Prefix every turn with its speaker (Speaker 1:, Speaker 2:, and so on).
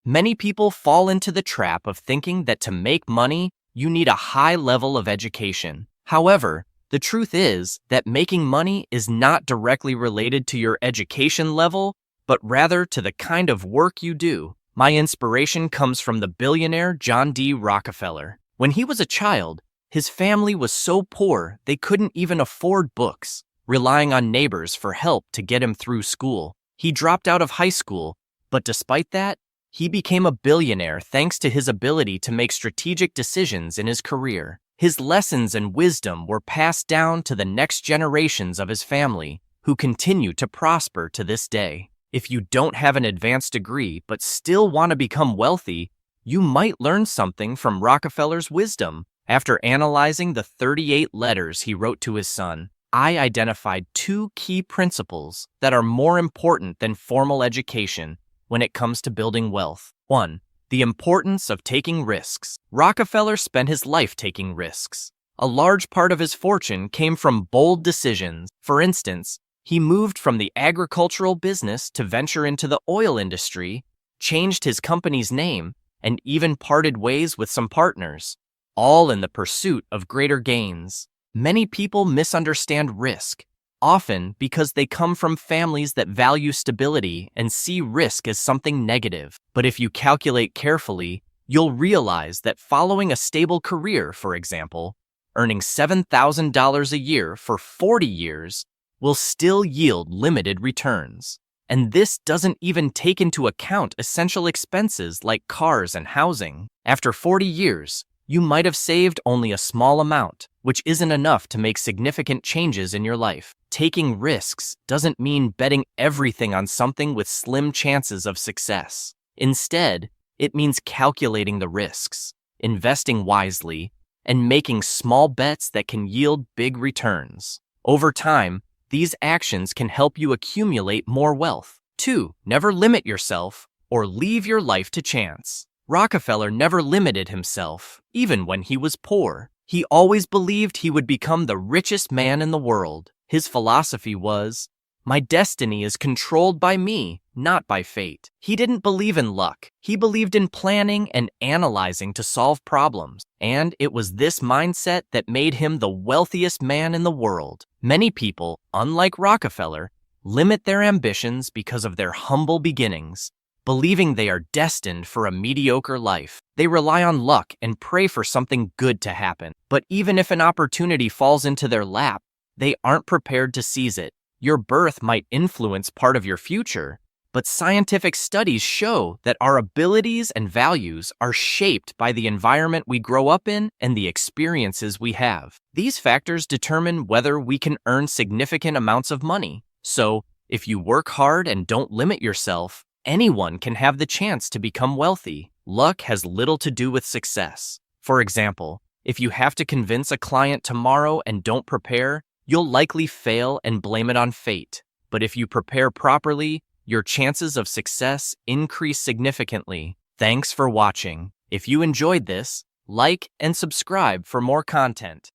Speaker 1: Many people fall into the trap of thinking that to make money, you need a high level of education. However, the truth is that making money is not directly related to your education level, but rather to the kind of work you do. My inspiration comes from the billionaire John D. Rockefeller. When he was a child, his family was so poor they couldn't even afford books, relying on neighbors for help to get him through school. He dropped out of high school, but despite that, he became a billionaire thanks to his ability to make strategic decisions in his career. His lessons and wisdom were passed down to the next generations of his family, who continue to prosper to this day. If you don't have an advanced degree but still want to become wealthy, you might learn something from Rockefeller's wisdom. After analyzing the 38 letters he wrote to his son, I identified two key principles that are more important than formal education when it comes to building wealth. 1. The importance of taking risks. Rockefeller spent his life taking risks. A large part of his fortune came from bold decisions. For instance, he moved from the agricultural business to venture into the oil industry, changed his company's name, and even parted ways with some partners, all in the pursuit of greater gains. Many people misunderstand risk, often because they come from families that value stability and see risk as something negative. But if you calculate carefully, you'll realize that following a stable career, for example, earning $7,000 a year for 40 years, will still yield limited returns. And this doesn't even take into account essential expenses like cars and housing. After 40 years, you might have saved only a small amount, which isn't enough to make significant changes in your life. Taking risks doesn't mean betting everything on something with slim chances of success. Instead, it means calculating the risks, investing wisely, and making small bets that can yield big returns. Over time, these actions can help you accumulate more wealth. 2. Never limit yourself or leave your life to chance. Rockefeller never limited himself, even when he was poor. He always believed he would become the richest man in the world. His philosophy was, "My destiny is controlled by me, not by fate." He didn't believe in luck. He believed in planning and analyzing to solve problems. And it was this mindset that made him the wealthiest man in the world. Many people, unlike Rockefeller, limit their ambitions because of their humble beginnings, believing they are destined for a mediocre life. They rely on luck and pray for something good to happen. But even if an opportunity falls into their lap, they aren't prepared to seize it. Your birth might influence part of your future, but scientific studies show that our abilities and values are shaped by the environment we grow up in and the experiences we have. These factors determine whether we can earn significant amounts of money. So, if you work hard and don't limit yourself, anyone can have the chance to become wealthy. Luck has little to do with success. For example, if you have to convince a client tomorrow and don't prepare, you'll likely fail and blame it on fate. But if you prepare properly, your chances of success increase significantly. Thanks for watching. If you enjoyed this, like and subscribe for more content.